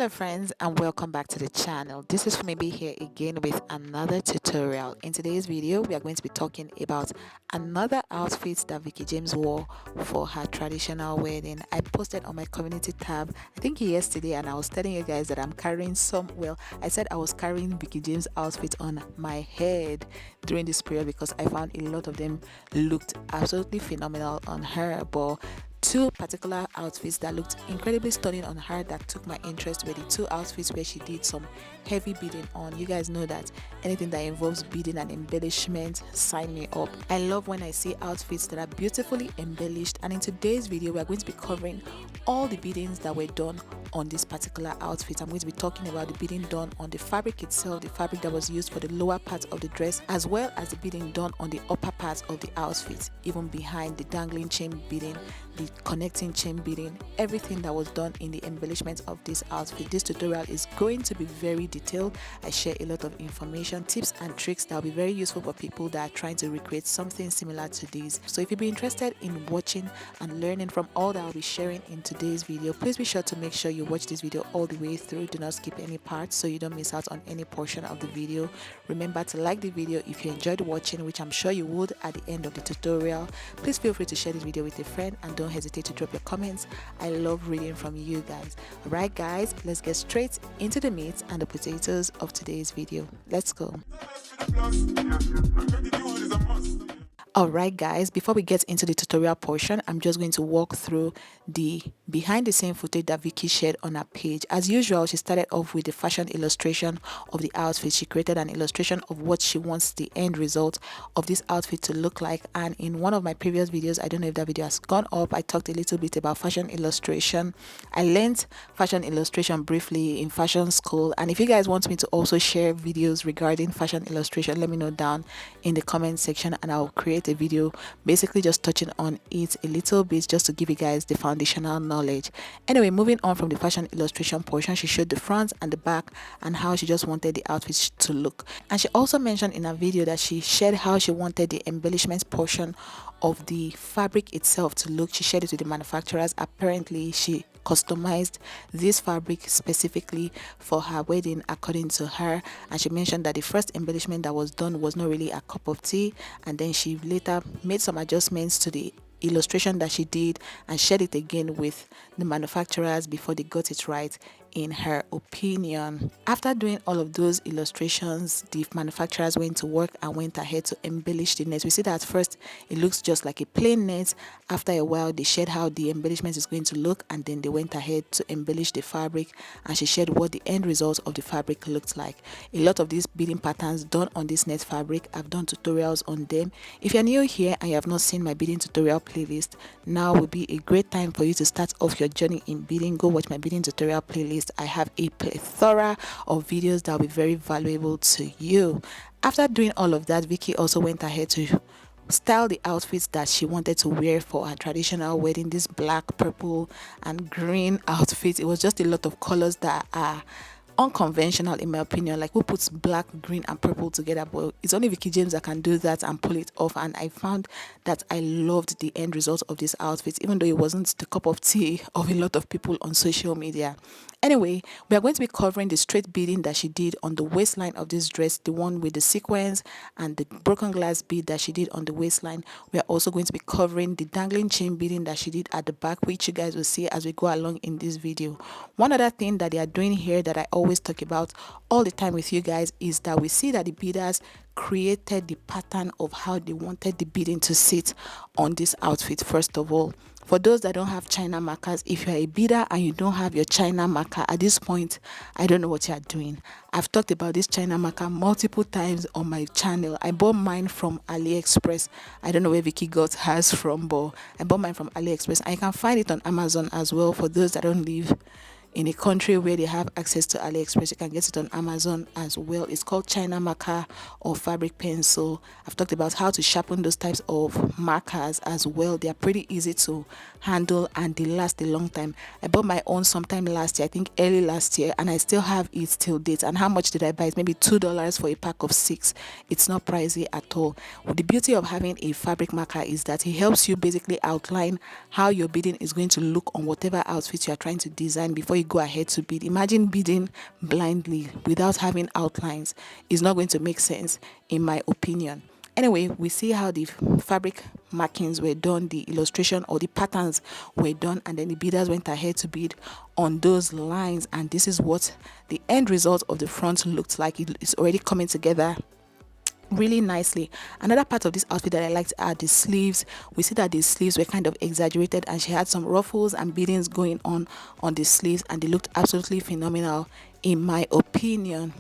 Hello friends, and welcome back to the channel. This is Funmibi here again with another tutorial. In today's video we are going to be talking about another outfit that Vicky James wore for her traditional wedding. I posted on my community tab I think yesterday, and I was telling you guys that I'm carrying I said I was carrying Vicky James outfit on my head during this period because I found a lot of them looked absolutely phenomenal on her. But two particular outfits that looked incredibly stunning on her that took my interest were the two outfits where she did some heavy beading on. You guys know that anything that involves beading and embellishment, sign me up. I love when I see outfits that are beautifully embellished, and in today's video we are going to be covering all the beadings that were done on this particular outfit. I'm going to be talking about the beading done on the fabric itself, the fabric that was used for the lower part of the dress, as well as the beading done on the upper part of the outfit, even behind the dangling chain beading, the connecting chain beading, everything that was done in the embellishment of this outfit. This tutorial is going to be very detailed. I share a lot of information, tips and tricks that will be very useful for people that are trying to recreate something similar to this. So if you'd be interested in watching and learning from all that I'll be sharing in today's video, please be sure to make sure you watch this video all the way through. Do not skip any parts so you don't miss out on any portion of the video. Remember to like the video if you enjoyed watching, which I'm sure you would at the end of the tutorial. Please feel free to share this video with a friend, and don't hesitate to drop your comments. I love reading from you guys. Alright guys, let's get straight into the meat and the potatoes of today's video. Let's go. Alright guys, before we get into the tutorial portion, I'm just going to walk through the behind the scene footage that Vicky shared on her page. As usual, she started off with the fashion illustration of the outfit. She created an illustration of what she wants the end result of this outfit to look like, and in one of my previous videos, I don't know if that video has gone up, I talked a little bit about fashion illustration. I learned fashion illustration briefly in fashion school, and if you guys want me to also share videos regarding fashion illustration, let me know down in the comment section and I'll create a video basically just touching on it a little bit just to give you guys the foundational knowledge. Anyway, moving on from the fashion illustration portion, she showed the front and the back and how she just wanted the outfit to look. And she also mentioned in a video that she shared how she wanted the embellishment portion of the fabric itself to look. She shared it with the manufacturers. Apparently she customized this fabric specifically for her wedding according to her, and she mentioned that the first embellishment that was done was not really a cup of tea, and then she later made some adjustments to the illustration that she did and shared it again with the manufacturers before they got it right, in her opinion. After doing all of those illustrations, the manufacturers went to work and went ahead to embellish the net. We see that at first it looks just like a plain net. After a while they shared how the embellishment is going to look, and then they went ahead to embellish the fabric, and she shared what the end result of the fabric looked like. A lot of these beading patterns done on this net fabric, I've done tutorials on them. If you're new here and you have not seen my beading tutorial playlist, now will be a great time for you to start off your journey in beading. Go watch my beading tutorial playlist. I have a plethora of videos that will be very valuable to you. After doing all of that, Vicky also went ahead to style the outfits that she wanted to wear for her traditional wedding. This black, purple and green outfit, it was just a lot of colors that are unconventional in my opinion. Like, who puts black, green and purple together? But it's only Vicky James that can do that and pull it off, and I found that I loved the end result of this outfit, even though it wasn't the cup of tea of a lot of people on social media. Anyway, we are going to be covering the straight beading that she did on the waistline of this dress, the one with the sequins and the broken glass bead that she did on the waistline. We are also going to be covering the dangling chain beading that she did at the back, which you guys will see as we go along in this video. One other thing that they are doing here that I always talk about all the time with you guys is that we see that the beaders created the pattern of how they wanted the beading to sit on this outfit. First of all, for those that don't have China markers, if you're a beader and you don't have your China marker at this point, I don't know what you're doing. I've talked about this China marker multiple times on my channel. I bought mine from AliExpress. I don't know where Vicky got hers from, but I bought mine from AliExpress, and you can find it on Amazon as well. For those that don't live in a country where they have access to AliExpress, you can get it on Amazon as well. It's called China marker or fabric pencil. I've talked about how to sharpen those types of markers as well. They are pretty easy to handle and they last a long time. I bought my own sometime last year, I think early last year, and I still have it till date. And how much did I buy it? Maybe $2 for a pack of 6. It's not pricey at all. Well, the beauty of having a fabric marker is that it helps you basically outline how your beading is going to look on whatever outfit you are trying to design before you go ahead to bead. Imagine beading blindly without having outlines. It's not going to make sense, in my opinion. Anyway, we see how the fabric markings were done, the illustration or the patterns were done, and then the beaders went ahead to bead on those lines, and this is what the end result of the front looked like. It's already coming together really nicely. Another part of this outfit that I liked are the sleeves. We see that the sleeves were kind of exaggerated, and she had some ruffles and beadings going on the sleeves, and they looked absolutely phenomenal, in my opinion.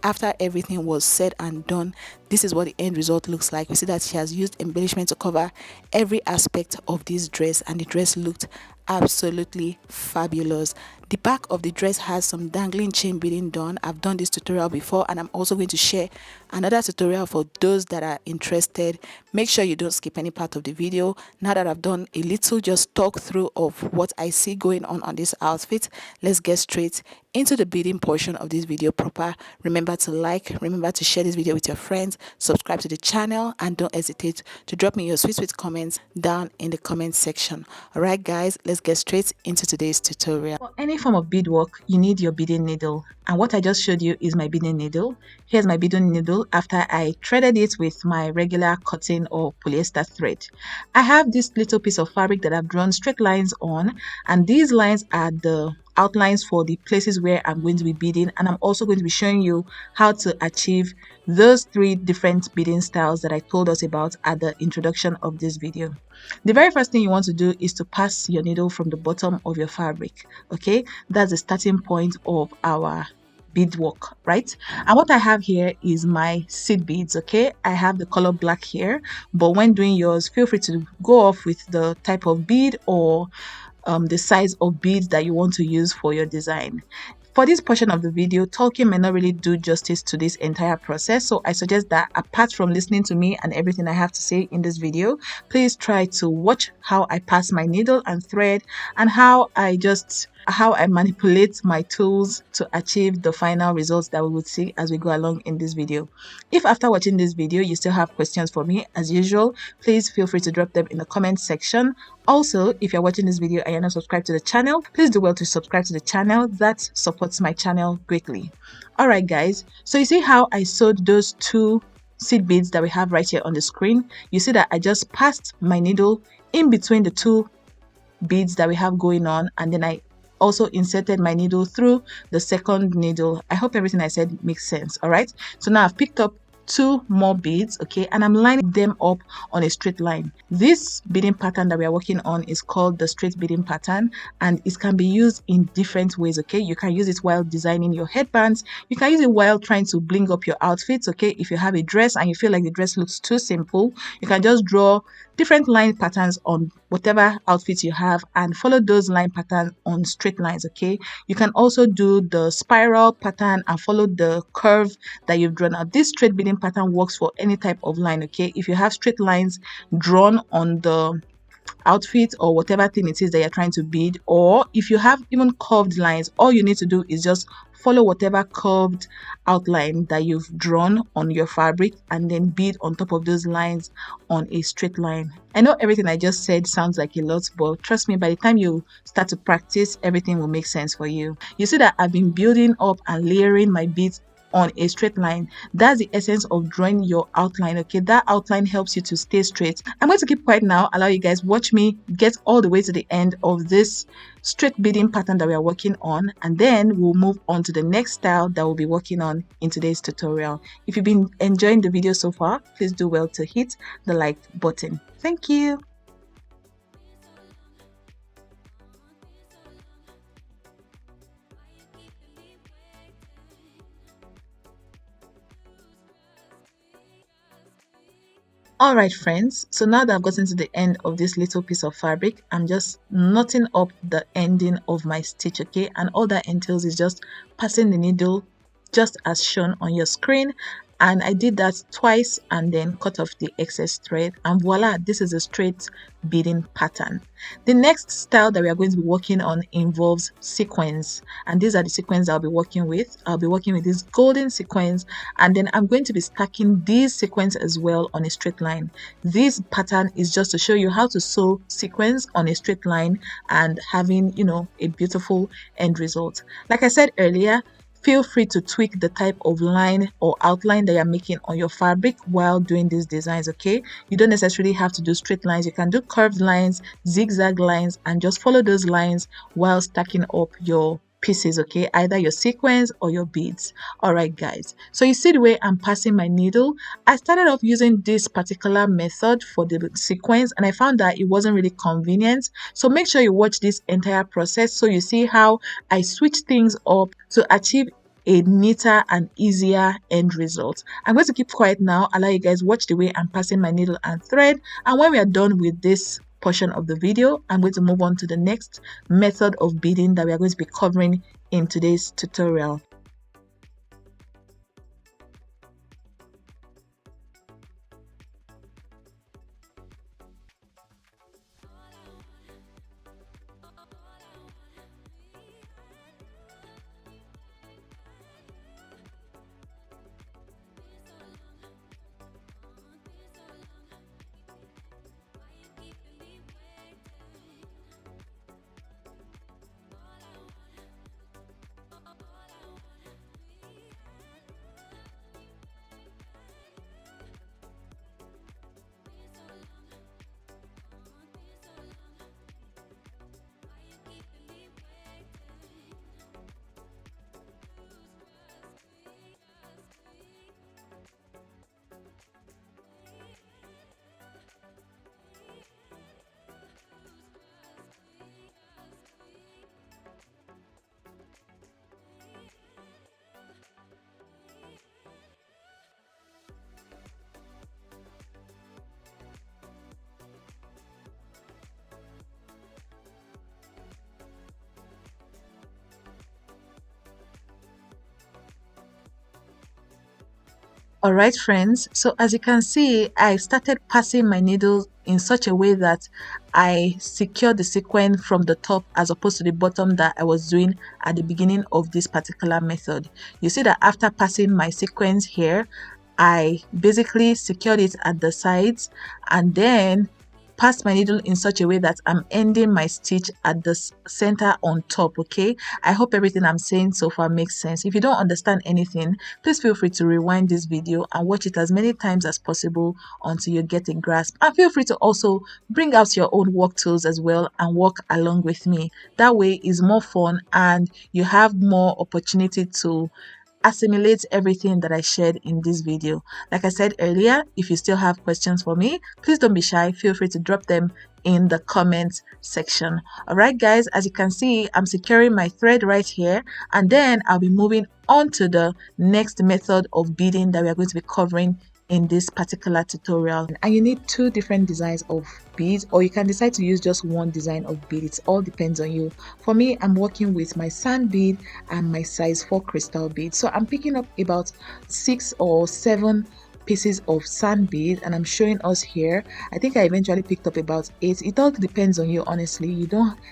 After everything was said and done, this is what the end result looks like. We see that she has used embellishment to cover every aspect of this dress, and the dress looked absolutely fabulous. The back of the dress has some dangling chain beading done. I've done this tutorial before, and I'm also going to share another tutorial for those that are interested. Make sure you don't skip any part of the video. Now that I've done a little just talk through of what I see going on this outfit, let's get straight into the beading portion of this video proper. Remember to like, remember to share this video with your friends, subscribe to the channel, and don't hesitate to drop me your sweet comments down in the comment section. Alright guys, let's get straight into today's tutorial. For any form of beadwork, you need your beading needle, and what I just showed you is my beading needle. Here's my beading needle after I threaded it with my regular cotton or polyester thread. I have this little piece of fabric that I've drawn straight lines on, and these lines are the outlines for the places where I'm going to be beading, and I'm also going to be showing you how to achieve those 3 different beading styles that I told us about at the introduction of this video. The very first thing you want to do is to pass your needle from the bottom of your fabric. Okay, that's the starting point of our beadwork, right? And what I have here is my seed beads. Okay, I have the color black here, but when doing yours, feel free to go off with the type of bead or the size of beads that you want to use for your design. For this portion of the video, talking may not really do justice to this entire process, so I suggest that apart from listening to me and everything I have to say in this video, please try to watch how I pass my needle and thread, and how I manipulate my tools to achieve the final results that we would see as we go along in this video. If after watching this video you still have questions for me, as usual, please feel free to drop them in the comment section. Also, if you're watching this video and you're not subscribed to the channel, please do well to subscribe to the channel. That supports my channel greatly. Alright guys, so you see how I sewed those 2 seed beads that we have right here on the screen. You see that I just passed my needle in between the 2 beads that we have going on, and then I also inserted my needle through the second needle. I hope everything I said makes sense. All right, so now I've picked up 2 more beads, okay, and I'm lining them up on a straight line. This beading pattern that we are working on is called the straight beading pattern, and it can be used in different ways. Okay, you can use it while designing your headbands, you can use it while trying to bling up your outfits. Okay, if you have a dress and you feel like the dress looks too simple, you can just draw different line patterns on whatever outfit you have and follow those line patterns on straight lines. Okay, you can also do the spiral pattern and follow the curve that you've drawn out. This straight beading pattern works for any type of line. Okay, if you have straight lines drawn on the outfit or whatever thing it is that you're trying to bead, or if you have even curved lines, all you need to do is just follow whatever curved outline that you've drawn on your fabric and then bead on top of those lines on a straight line. I know everything I just said sounds like a lot, but trust me, by the time you start to practice, everything will make sense for you. You see that I've been building up and layering my beads on a straight line. That's the essence of drawing your outline. Okay, that outline helps you to stay straight. I'm going to keep quiet now, allow you guys watch me get all the way to the end of this straight beading pattern that we are working on, and then we'll move on to the next style that we'll be working on in today's tutorial. If you've been enjoying the video so far, please do well to hit the like button. Thank you. Alright friends, so now that I've gotten to the end of this little piece of fabric, I'm just knotting up the ending of my stitch. Okay, and all that entails is just passing the needle just as shown on your screen and I did that twice and then cut off the excess thread, and voila, this is a straight beading pattern. The next style that we are going to be working on involves sequins, and these are the sequins I'll be working with. I'll be working with this golden sequins, and then I'm going to be stacking these sequins as well on a straight line. This pattern is just to show you how to sew sequins on a straight line and having, you know, a beautiful end result. Like I said earlier, feel free to tweak the type of line or outline that you're making on your fabric while doing these designs, okay? You don't necessarily have to do straight lines. You can do curved lines, zigzag lines, and just follow those lines while stacking up your pieces, okay? Either your sequins or your beads. All right, guys. So you see the way I'm passing my needle. I started off using this particular method for the sequins, and I found that it wasn't really convenient. So make sure you watch this entire process so you see how I switch things up to achieve a neater and easier end result. I'm going to keep quiet now, allow you guys watch the way I'm passing my needle and thread, and when we are done with this portion of the video, I'm going to move on to the next method of beading that we are going to be covering in today's tutorial. Alright friends, so as you can see, I started passing my needle in such a way that I secured the sequin from the top as opposed to the bottom that I was doing at the beginning of this particular method. You see that after passing my sequins here, I basically secured it at the sides and then passed my needle in such a way that I'm ending my stitch at the center on top, okay? I hope everything I'm saying so far makes sense. If you don't understand anything, please feel free to rewind this video and watch it as many times as possible until you get a grasp. And feel free to also bring out your own work tools as well and work along with me. That way it's more fun and you have more opportunity to assimilate everything that I shared in this video. Like I said earlier, if you still have questions for me, please don't be shy. Feel free to drop them in the comment section. Alright guys, as you can see, I'm securing my thread right here, and then I'll be moving on to the next method of beading that we are going to be covering in this particular tutorial. And you need two different designs of beads, or you can decide to use just one design of bead. It all depends on you. For me, I'm working with my sand bead and my size 4 crystal bead. So I'm picking up about 6 or 7 pieces of sand bead, and I'm showing us here. I think I eventually picked up about 8. It all depends on you, honestly.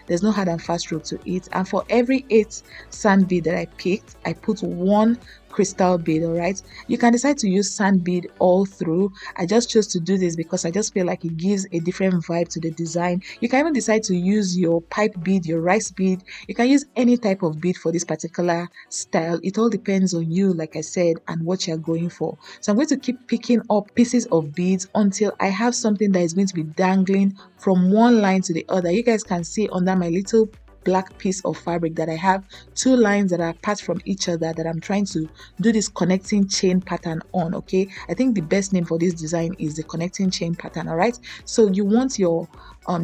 There's no hard and fast rule to it. And for every 8 sand bead that I picked, I put 1 crystal bead. All right, you can decide to use sand bead all through. I just chose to do this because I just feel like it gives a different vibe to the design. You can even decide to use your pipe bead, your rice bead. You can use any type of bead for this particular style. It all depends on you, like I said, and what you're going for. So I'm going to keep picking up pieces of beads until I have something that is going to be dangling from one line to the other. You guys can see under my little black piece of fabric that I have 2 lines that are apart from each other that I'm trying to do this connecting chain pattern on. Okay, I think the best name for this design is the connecting chain pattern. All right, so you want your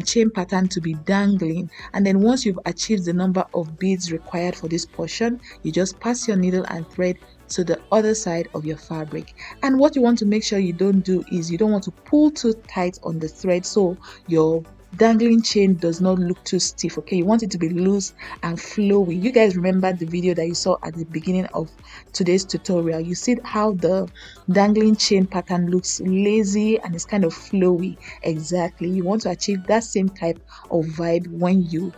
chain pattern to be dangling, and then once you've achieved the number of beads required for this portion, you just pass your needle and thread to the other side of your fabric. And what you want to make sure you don't do is you don't want to pull too tight on the thread, so your dangling chain does not look too stiff. Okay, you want it to be loose and flowy. You guys remember the video that you saw at the beginning of today's tutorial? You see how the dangling chain pattern looks lazy and it's kind of flowy. Exactly, you want to achieve that same type of vibe when you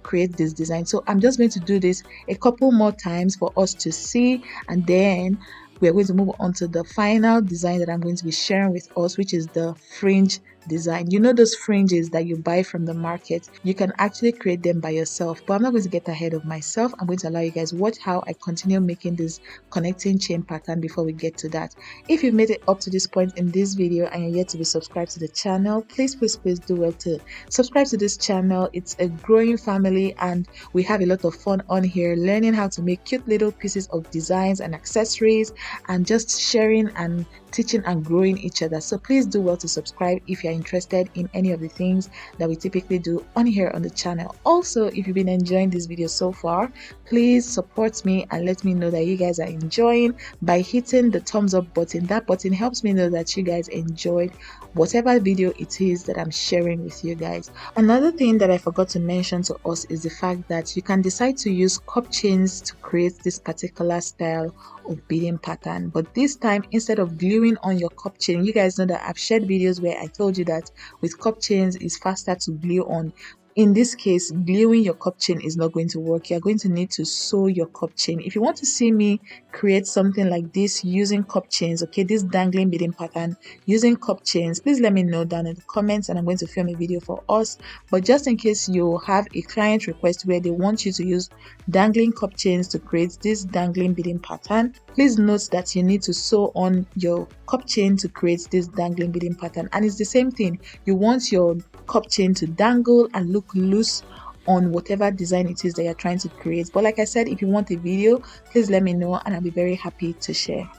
create this design. So I'm just going to do this a couple more times for us to see, and then we're going to move on to the final design that I'm going to be sharing with us, which is the fringe design. You know those fringes that you buy from the market, you can actually create them by yourself, but I'm not going to get ahead of myself. I'm going to allow you guys watch how I continue making this connecting chain pattern before we get to that. If you've made it up to this point in this video and you're yet to be subscribed to the channel, please do well to subscribe to this channel. It's a growing family and we have a lot of fun on here, learning how to make cute little pieces of designs and accessories, and just sharing and teaching and growing each other. So please do well to subscribe if you're interested in any of the things that we typically do on here on the channel. Also, if you've been enjoying this video so far, please support me and let me know that you guys are enjoying by hitting the thumbs up button. That button helps me know that you guys enjoyed whatever video it is that I'm sharing with you guys. Another thing that I forgot to mention to us is the fact that you can decide to use cup chains to create this particular style of beading pattern, but this time, instead of gluing on your cup chain, you guys know that I've shared videos where I told you that with cup chains it's faster to glue on. In this case, gluing your cup chain is not going to work. You're going to need to sew your cup chain. If you want to see me create something like this using cup chains, okay, this dangling beading pattern using cup chains, please let me know down in the comments and I'm going to film a video for us. But just in case you have a client request where they want you to use dangling cup chains to create this dangling beading pattern, please note that you need to sew on your cup chain to create this dangling beading pattern. And it's the same thing, you want your cup chain to dangle and look loose on whatever design it is that you're trying to create. But like I said, if you want a video, please let me know and I'll be very happy to share.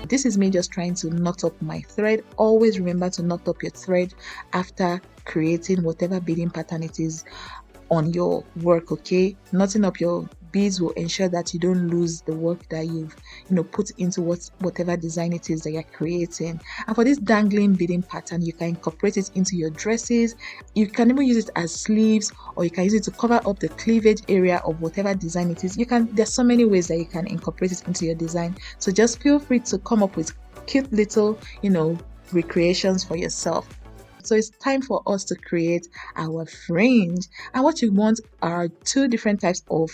This is me just trying to knot up my thread. Always remember to knot up your thread after creating whatever beading pattern it is on your work, okay? Knotting up your beads will ensure that you don't lose the work that you've put into whatever design it is that you're creating. And for this dangling beading pattern, you can incorporate it into your dresses. You can even use it as sleeves, or you can use it to cover up the cleavage area of whatever design it is. There's so many ways that you can incorporate it into your design, so just feel free to come up with cute little recreations for yourself. So it's time for us to create our fringe, and what you want are two different types of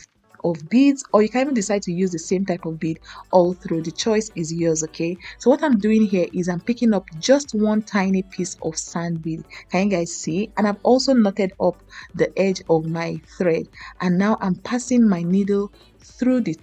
beads, or you can even decide to use the same type of bead all through. The choice is yours, okay? So what I'm doing here is I'm picking up just one tiny piece of sand bead. Can you guys see? And I've also knotted up the edge of my thread, and now I'm passing my needle through the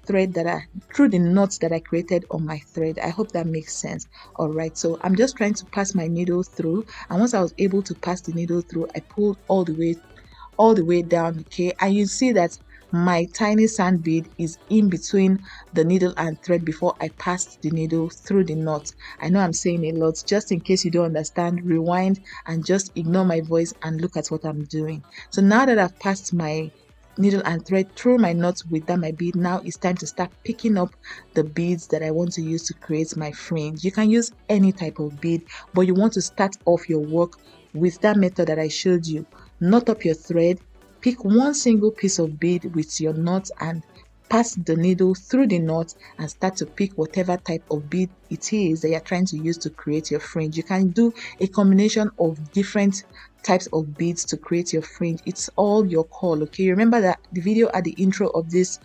knots that I created on my thread. I hope that makes sense. All right, so I'm just trying to pass my needle through, and once I was able to pass the needle through, I pulled all the way down, okay? And you see that my tiny sand bead is in between the needle and thread before I passed the needle through the knot. I know I'm saying a lot. Just in case you don't understand, rewind and just ignore my voice and look at what I'm doing. So now that I've passed my needle and thread through my knot with my bead, now it's time to start picking up the beads that I want to use to create my fringe. You can use any type of bead, but you want to start off your work with that method that I showed you. Knot up your thread, pick one single piece of bead with your knot and pass the needle through the knot and start to pick whatever type of bead it is that you're trying to use to create your fringe. You can do a combination of different types of beads to create your fringe. It's all your call, okay? Remember that the video at the intro of this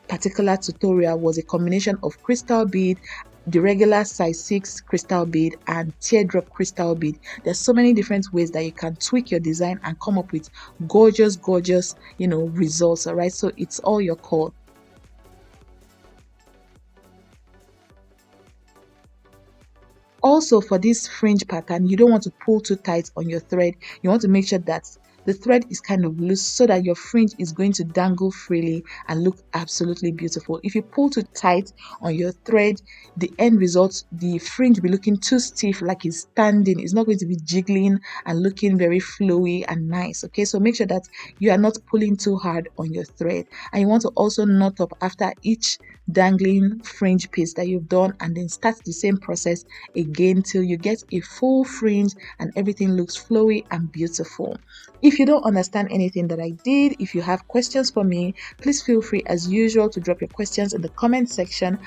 particular tutorial was a combination of crystal bead, the regular size 6 crystal bead, and teardrop crystal bead. There's so many different ways that you can tweak your design and come up with gorgeous results. All right, so it's all your call. Also, for this fringe pattern, you don't want to pull too tight on your thread. You want to make sure that the thread is kind of loose so that your fringe is going to dangle freely and look absolutely beautiful. If you pull too tight on your thread, the end result, the fringe will be looking too stiff, like it's standing. It's not going to be jiggling and looking very flowy and nice. Okay, so make sure that you are not pulling too hard on your thread, and you want to also knot up after each dangling fringe piece that you've done, and then start the same process again till you get a full fringe and everything looks flowy and beautiful. If you don't understand anything that I did, if you have questions for me, please feel free as usual to drop your questions in the comment section.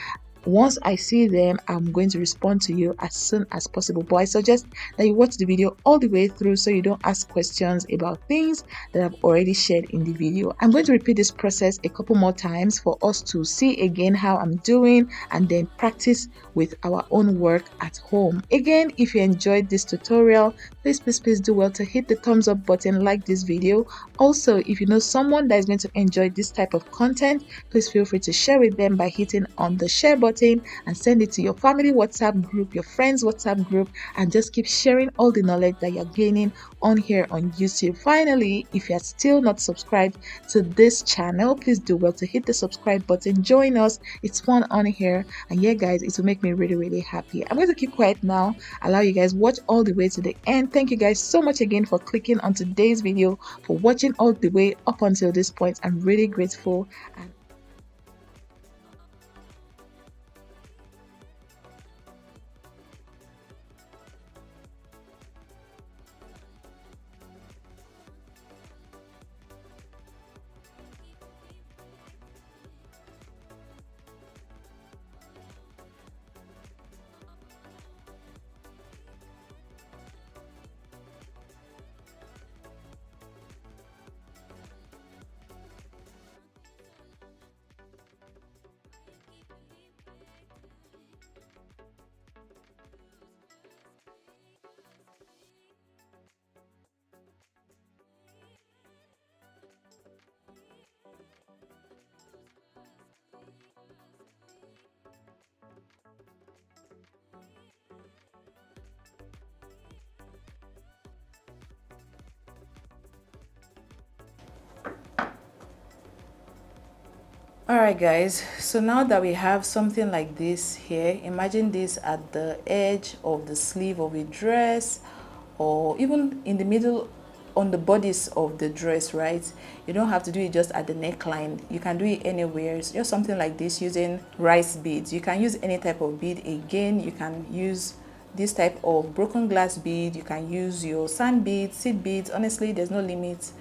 Once I see them, I'm going to respond to you as soon as possible. But I suggest that you watch the video all the way through so you don't ask questions about things that I've already shared in the video. I'm going to repeat this process a couple more times for us to see again how I'm doing and then practice with our own work at home. Again, if you enjoyed this tutorial, please do well to hit the thumbs up button, like this video. Also, if you know someone that is going to enjoy this type of content, please feel free to share with them by hitting on the share button and send it to your family WhatsApp group, your friends WhatsApp group, and just keep sharing all the knowledge that you're gaining on here on YouTube. Finally, if you're still not subscribed to this channel, please do well to hit the subscribe button. Join us. It's fun on here, and yeah guys, it will make me really happy. I'm going to keep quiet now, allow you guys watch all the way to the end. Thank you guys so much again for clicking on today's video, for watching all the way up until this point. I'm really grateful. And Alright guys, so now that we have something like this here, imagine this at the edge of the sleeve of a dress, or even in the middle on the bodice of the dress, right? You don't have to do it just at the neckline, you can do it anywhere. It's just something like this using rice beads. You can use any type of bead. Again, you can use this type of broken glass bead, you can use your sand beads, seed beads. Honestly, there's no limit.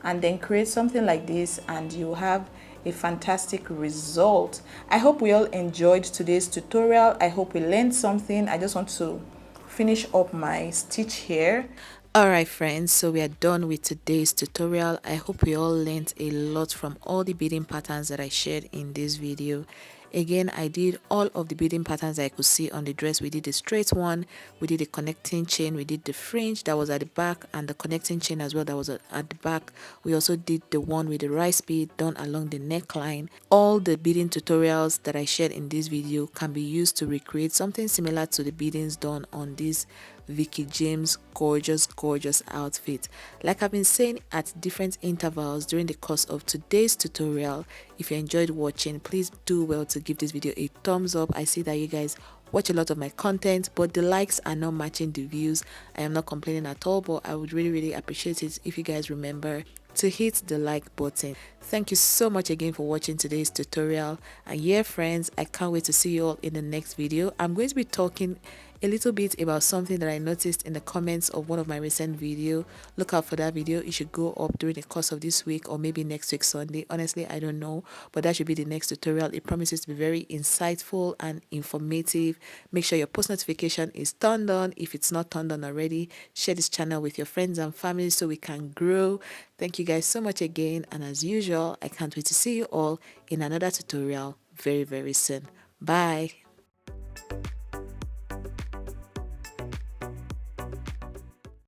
And then create something like this and you have a fantastic result. I hope we all enjoyed today's tutorial. I hope we learned something. I just want to finish up my stitch here. Alright friends, so we are done with today's tutorial. I hope we all learned a lot from all the beading patterns that I shared in this video. Again, I did all of the beading patterns I could see on the dress. We did the straight one, we did the connecting chain, we did the fringe that was at the back, and the connecting chain as well that was at the back. We also did the one with the rice bead done along the neckline. All the beading tutorials that I shared in this video can be used to recreate something similar to the beadings done on this Vicky James gorgeous outfit. Like I've been saying at different intervals during the course of today's tutorial, if you enjoyed watching, please do well to give this video a thumbs up. I see that you guys watch a lot of my content, but the likes are not matching the views. I am not complaining at all, but I would really appreciate it if you guys remember to hit the like button. Thank you so much again for watching today's tutorial, and yeah friends, I can't wait to see you all in the next video. I'm going to be talking a little bit about something that I noticed in the comments of one of my recent video. Look out for that video. It should go up during the course of this week or maybe next week Sunday. Honestly, I don't know, but that should be the next tutorial. It promises to be very insightful and informative. Make sure your post notification is turned on. If it's not turned on already, share this channel with your friends and family so we can grow. Thank you guys so much again, and as usual, I can't wait to see you all in another tutorial very soon. Bye.